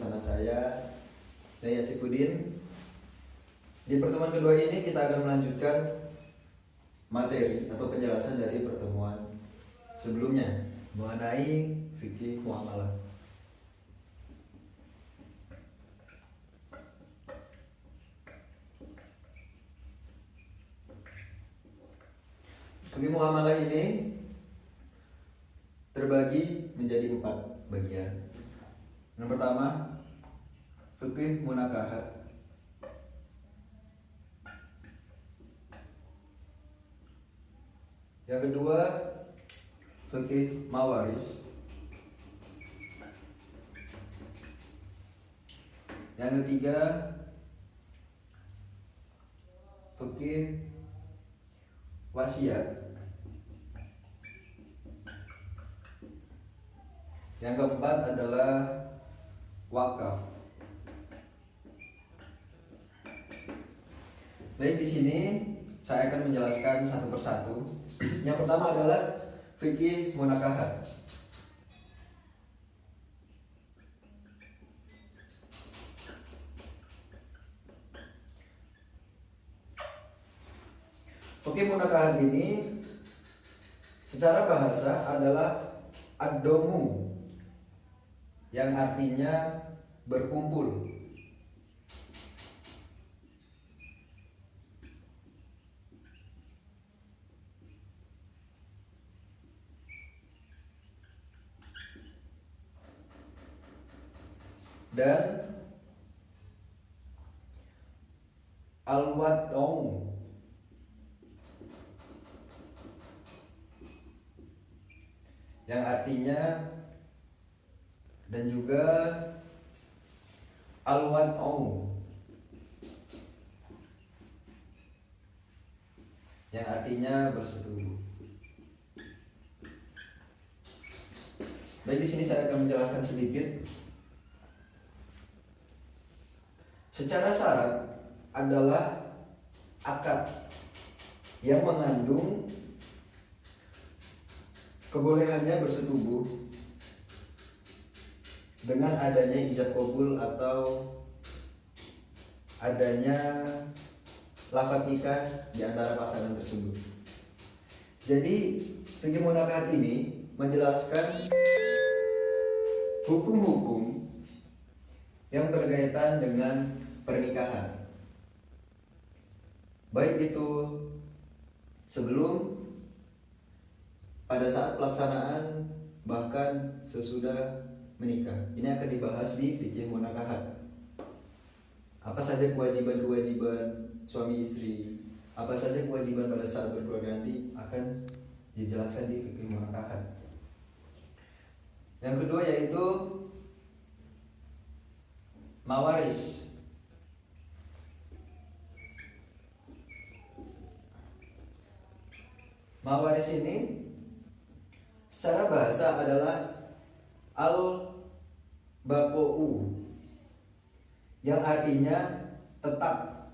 bersama saya Daya Sifudin. Di pertemuan kedua ini kita akan melanjutkan materi atau penjelasan dari pertemuan sebelumnya mengenai fikih muamalah. Fikih muamalah ini terbagi menjadi 4 bagian. Yang pertama, fikih munakahat. Yang kedua, fikih mawaris. Yang ketiga, fikih wasiat. Yang keempat adalah wakaf. Baik, di sini saya akan menjelaskan satu persatu. Yang pertama adalah fikih munakahat. Fikih munakahat ini secara bahasa adalah ad-domu, yang artinya berkumpul. Dan al-wad'u, yang artinya dan juga al-wad'u, yang artinya bersetubuh. Baik, di sini saya akan menjelaskan sedikit. Secara syarat adalah akad yang mengandung kebolehannya bersetubuh dengan adanya ijab qabul atau adanya lafaz nikah di antara pasangan tersebut. Jadi fikih munakahat ini menjelaskan hukum-hukum yang berkaitan dengan pernikahan, baik itu sebelum, pada saat pelaksanaan, bahkan sesudah menikah. Ini akan dibahas di fikih munakahat. Apa saja kewajiban-kewajiban suami istri, apa saja kewajiban pada saat berkeluarga nanti akan dijelaskan di fikih munakahat. Yang kedua yaitu mawaris. Mawaris ini secara bahasa adalah al-baqo'u, yang artinya tetap.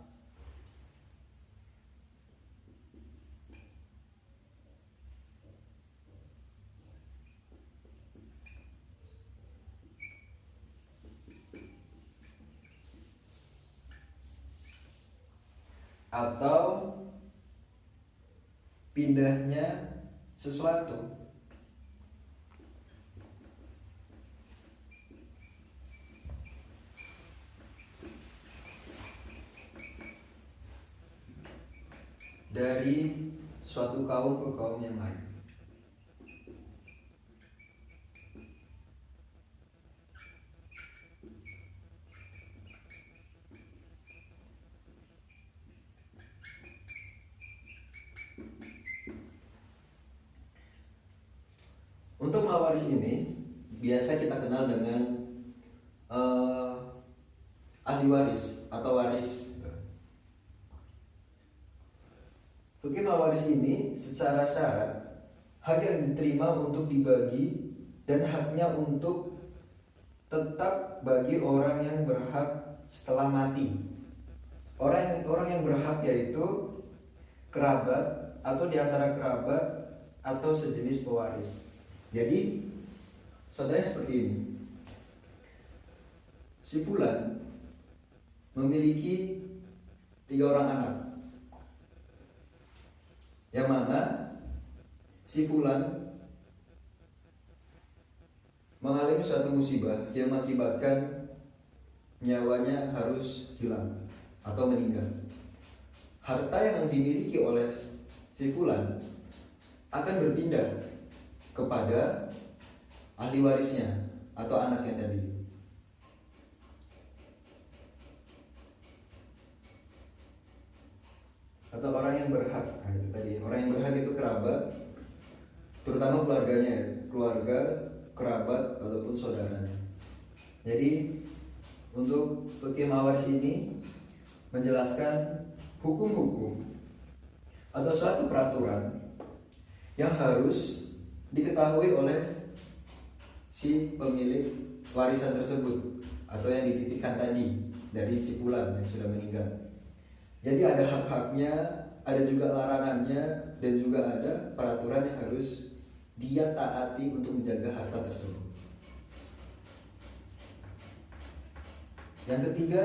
Atau pindahnya sesuatu. Dari suatu kaum ke kaum yang lain. Untuk mawaris ini biasa kita kenal dengan ahli waris atau waris. Fikih mawaris ini secara syarat hak yang diterima untuk dibagi dan haknya untuk tetap bagi orang yang berhak setelah mati. Orang yang berhak yaitu kerabat atau diantara kerabat atau sejenis pewaris. Jadi contohnya seperti ini. si fulan memiliki 3 orang anak, yang mana si fulan mengalami suatu musibah yang mengakibatkan nyawanya harus hilang atau meninggal. Harta yang dimiliki oleh si fulan akan berpindah kepada ahli warisnya atau anaknya tadi. Atau orang yang berhak. Nah, itu tadi. Orang yang berhak itu kerabat, terutama keluarganya, keluarga, kerabat ataupun saudaranya. Jadi untuk fikih mawaris ini menjelaskan hukum-hukum atau suatu peraturan yang harus diketahui oleh si pemilik warisan tersebut atau yang dititipkan tadi dari si fulan yang sudah meninggal. Jadi ada hak-haknya, ada juga larangannya, dan juga ada peraturan yang harus dia taati untuk menjaga harta tersebut. Yang ketiga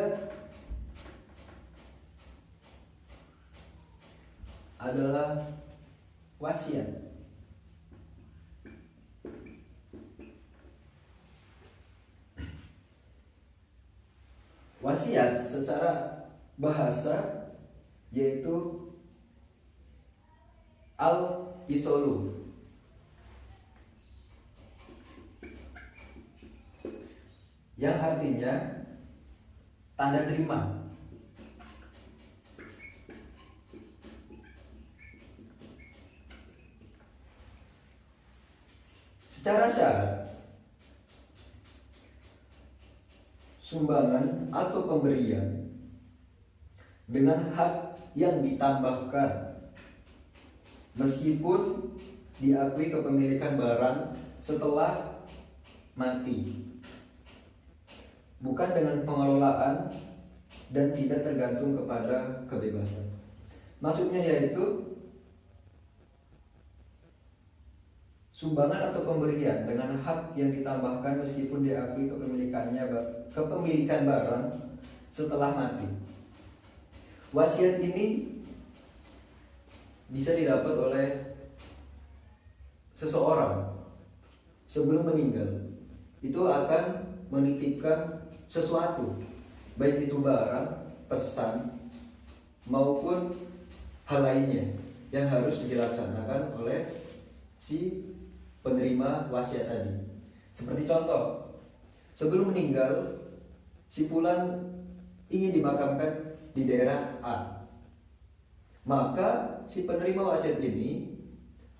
adalah wasiat. Wasiat secara bahasa yaitu al-isolu, yang artinya tanda terima. Secara syarat, sumbangan atau pemberian dengan hak yang ditambahkan meskipun diakui kepemilikan barang setelah mati, bukan dengan pengelolaan dan tidak tergantung kepada kebebasan. Maksudnya yaitu sumbangan atau pemberian dengan hak yang ditambahkan meskipun diakui kepemilikan barang setelah mati. Wasiat ini bisa didapat oleh seseorang sebelum meninggal. Itu akan menitipkan sesuatu, baik itu barang, pesan, maupun hal lainnya yang harus dilaksanakan oleh si penerima wasiat tadi. Seperti contoh, sebelum meninggal, si fulan ingin dimakamkan di daerah A. Maka si penerima wasiat ini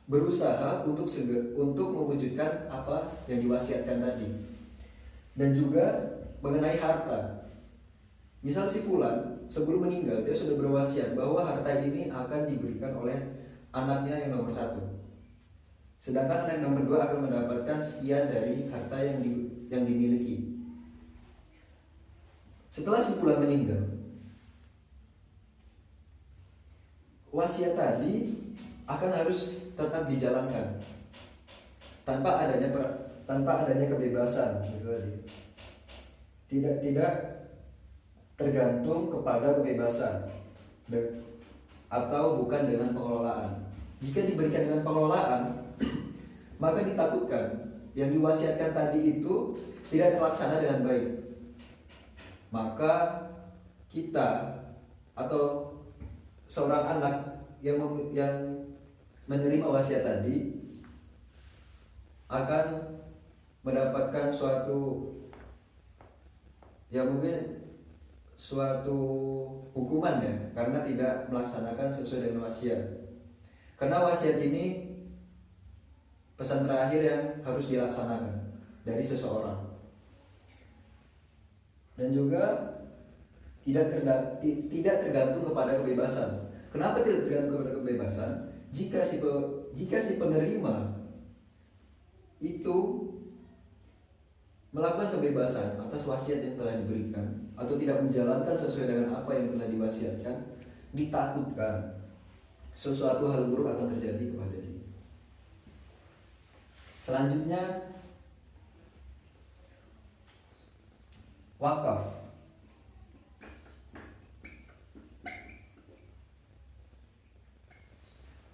berusaha untuk mewujudkan apa yang diwasiatkan tadi. Dan juga mengenai harta. Misal si fulan sebelum meninggal dia sudah berwasiat bahwa harta ini akan diberikan oleh anaknya yang nomor 1. Sedangkan anak nomor 2 akan mendapatkan sekian dari harta yang dimiliki. Setelah si fulan meninggal, wasiat tadi akan harus tetap dijalankan tanpa adanya kebebasan, gitu tadi. Tidak tergantung kepada kebebasan atau bukan dengan pengelolaan. Jika diberikan dengan pengelolaan, maka ditakutkan yang diwasiatkan tadi itu tidak terlaksana dengan baik. Maka kita atau seorang anak yang menerima wasiat tadi akan mendapatkan suatu hukuman ya, karena tidak melaksanakan sesuai dengan wasiat. Karena wasiat ini pesan terakhir yang harus dilaksanakan dari seseorang. Dan juga tidak tergantung kepada kebebasan. Kenapa tidak tergantung kepada kebebasan? Jika si penerima itu melakukan kebebasan atas wasiat yang telah diberikan atau tidak menjalankan sesuai dengan apa yang telah diwasiatkan, ditakutkan sesuatu hal buruk akan terjadi kepada dia. Selanjutnya, Wakaf.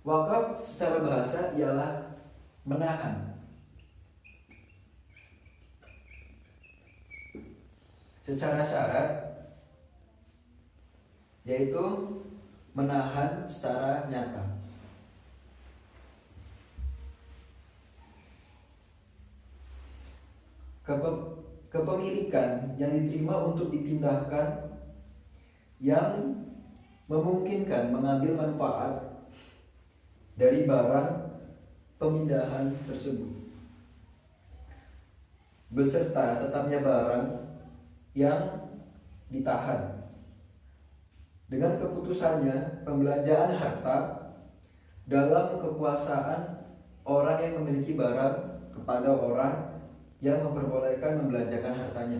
Wakaf secara bahasa ialah menahan. Secara syarat yaitu menahan secara nyata. Kepemilikan yang diterima untuk dipindahkan yang memungkinkan mengambil manfaat dari barang pemindahan tersebut beserta tetapnya barang yang ditahan. Dengan keputusannya pembelanjaan harta dalam kekuasaan orang yang memiliki barang kepada orang yang memperbolehkan membelanjakan hartanya.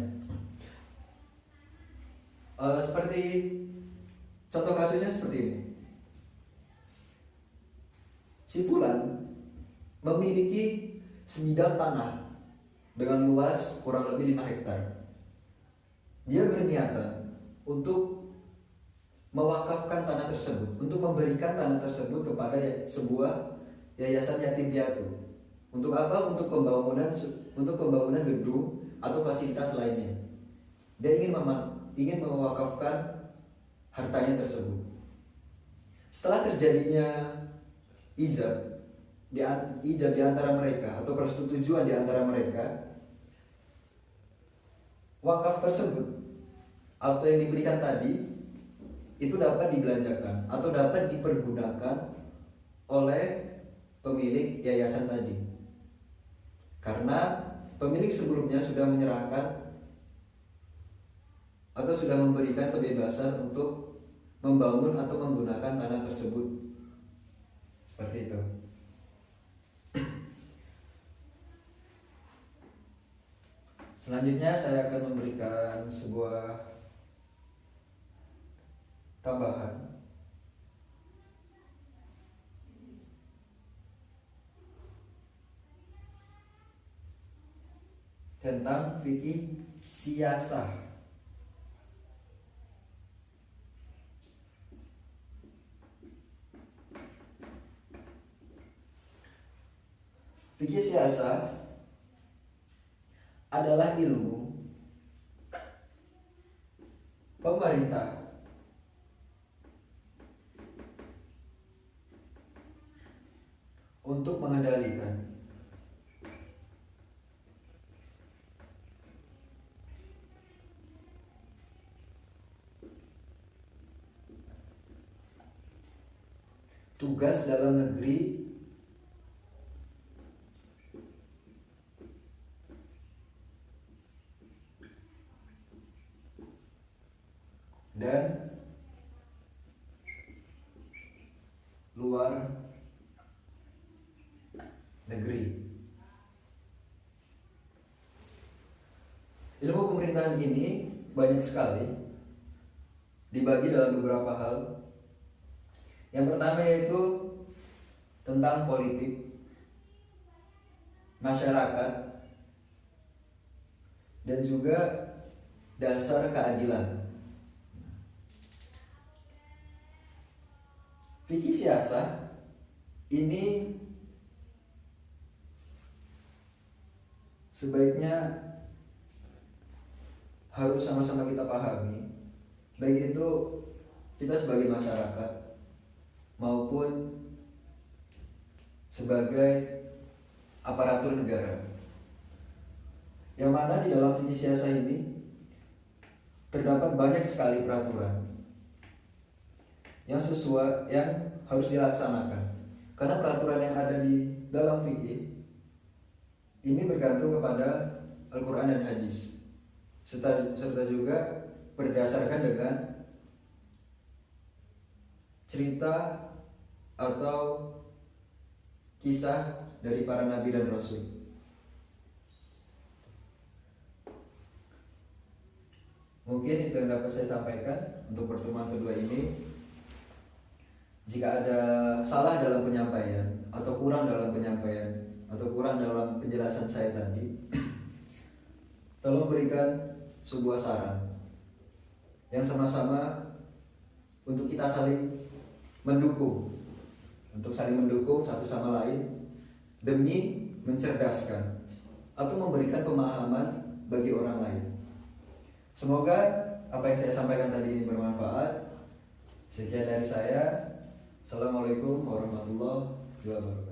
Seperti contoh kasusnya seperti ini. Si fulan memiliki sebidang tanah dengan luas kurang lebih 5 hektar. Dia berniatan untuk mewakafkan tanah tersebut, untuk memberikan tanah tersebut kepada sebuah yayasan yatim piatu. Untuk apa? Untuk pembangunan gedung atau fasilitas lainnya. Dia ingin mewakafkan hartanya tersebut. Setelah terjadinya ijab di antara mereka atau persetujuan di antara mereka, wakaf tersebut atau yang diberikan tadi itu dapat dibelanjakan atau dapat dipergunakan oleh pemilik yayasan tadi, karena pemilik sebelumnya sudah menyerahkan atau sudah memberikan kebebasan untuk membangun atau menggunakan tanah tersebut. Seperti itu. Selanjutnya saya akan memberikan sebuah tambahan tentang fikih siasah. Fikih siasah adalah ilmu pemerintah untuk mengendalikan tugas dalam negeri dan luar negeri. Ilmu pemerintahan ini banyak sekali, dibagi dalam beberapa hal. Yang pertama yaitu tentang politik, masyarakat, dan juga dasar keadilan. Fikih siasah ini sebaiknya harus sama-sama kita pahami, baik itu kita sebagai masyarakat maupun sebagai aparatur negara. Yang mana di dalam fikih siasah ini terdapat banyak sekali peraturan yang sesuai, yang harus dilaksanakan. Karena peraturan yang ada di dalam fikih ini bergantung kepada Al-Quran dan Hadis, serta juga berdasarkan dengan cerita atau kisah dari para nabi dan rasul. Mungkin itu yang dapat saya sampaikan untuk pertemuan kedua ini. Jika ada salah dalam penyampaian atau kurang dalam penyampaian atau kurang dalam penjelasan saya tadi, tolong berikan sebuah saran yang sama-sama untuk kita saling mendukung, untuk saling mendukung satu sama lain demi mencerdaskan atau memberikan pemahaman bagi orang lain. Semoga apa yang saya sampaikan tadi ini bermanfaat. Sekian dari saya. Assalamualaikum warahmatullahi wabarakatuh.